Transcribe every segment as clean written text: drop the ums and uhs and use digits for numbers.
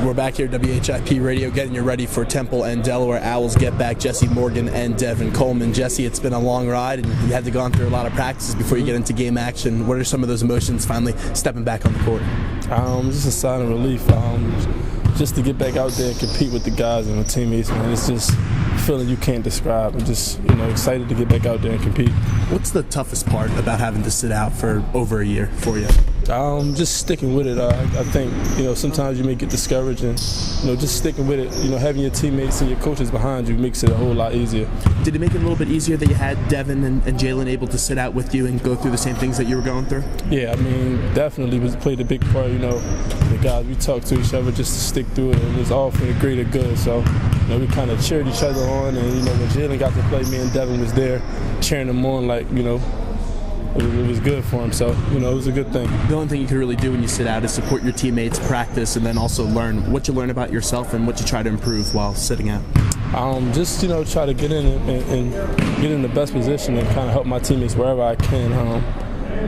We're back here at WHIP Radio getting you ready for Temple and Delaware Owls get back. Jesse Morgan and Devin Coleman. Jesse, it's been a long ride and you had to go through a lot of practices before you get into game action. What are some of those emotions finally stepping back on the court? Just a sign of relief. Just to get back out there and compete with the guys and the teammates, man. It's just a feeling you can't describe. I'm just, excited to get back out there and compete. What's the toughest part about having to sit out for over a year for you? Just sticking with it. I think, sometimes you may get discouraged and, just sticking with it, having your teammates and your coaches behind you makes it a whole lot easier. Did it make it a little bit easier that you had Devin and Jalen able to sit out with you and go through the same things that you were going through? Yeah, definitely played a big part, the guys, we talked to each other just to stick through it. It was all for the greater good, so, we kind of cheered each other on, and, when Jalen got to play, me and Devin was there cheering him on like, it was good for him, so, it was a good thing. The only thing you can really do when you sit out is support your teammates, practice, and then also learn what you learn about yourself and what you try to improve while sitting out. Just, try to get in and get in the best position and kind of help my teammates wherever I can.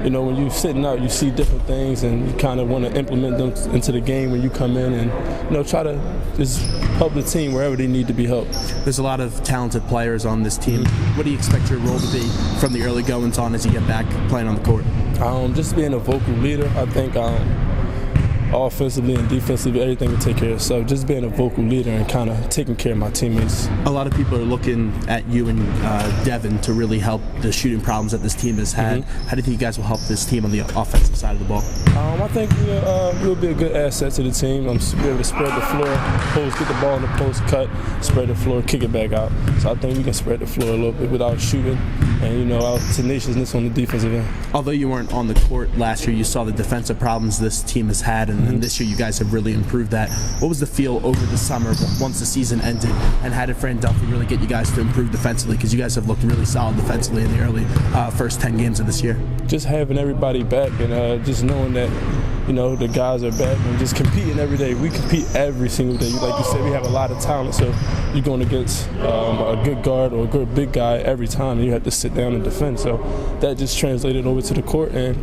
When you're sitting out, you see different things and you kind of want to implement them into the game when you come in and, try to just help the team wherever they need to be helped. There's a lot of talented players on this team. What do you expect your role to be from the early goings on as you get back playing on the court? Just being a vocal leader. I think offensively and defensively, everything will take care of itself. Just being a vocal leader and kind of taking care of my teammates. A lot of people are looking at you and Devin to really help the shooting problems that this team has had. How do you think you guys will help this team on the offensive side of the ball? I think we'll be a good asset to the team. We'll be able to spread the floor, get the ball in the post, cut, spread the floor, kick it back out. So I think we can spread the floor a little bit without shooting and, our tenaciousness on the defensive end. Although you weren't on the court last year, you saw the defensive problems this team has had, and this year you guys have really improved that. What was the feel over the summer once the season ended, and how did Fran Duffy really get you guys to improve defensively? Because you guys have looked really solid defensively in the early first 10 games of this year. Just having everybody back and just knowing that the guys are back and just competing every day. We compete every single day. Like you said, we have a lot of talent, so you're going against a good guard or a good big guy every time, and you have to sit down and defend. So that just translated over to the court, and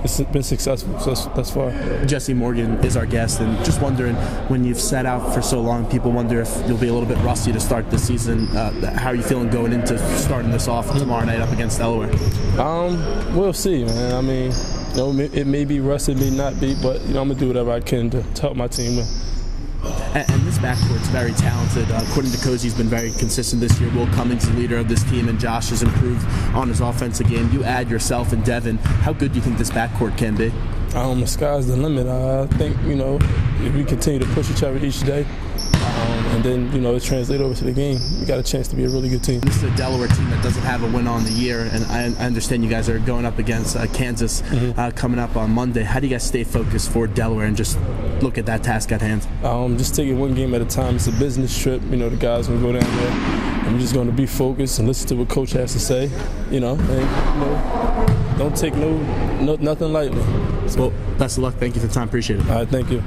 it's been successful thus far. Jesse Morgan is our guest, and just wondering, when you've sat out for so long, people wonder if you'll be a little bit rusty to start the season. How are you feeling going into starting this off tomorrow night up against Delaware? We'll see, man. It may be rusty, it may not be, but I'm gonna do whatever I can to help my team win. And this backcourt's very talented. According to Cozy, he's been very consistent this year. Will Cummings, the leader of this team, and Josh has improved on his offensive game. You add yourself and Devin. How good do you think this backcourt can be? The sky's the limit. I think, if we continue to push each other each day, and then, it translates over to the game, we got a chance to be a really good team. This is a Delaware team that doesn't have a win on the year, and I understand you guys are going up against Kansas coming up on Monday. How do you guys stay focused for Delaware and just look at that task at hand? Just taking one game at a time. It's a business trip. The guys going to go down there. I'm just going to be focused and listen to what Coach has to say, don't take nothing lightly. Well, best of luck. Thank you for the time. Appreciate it. All right, thank you.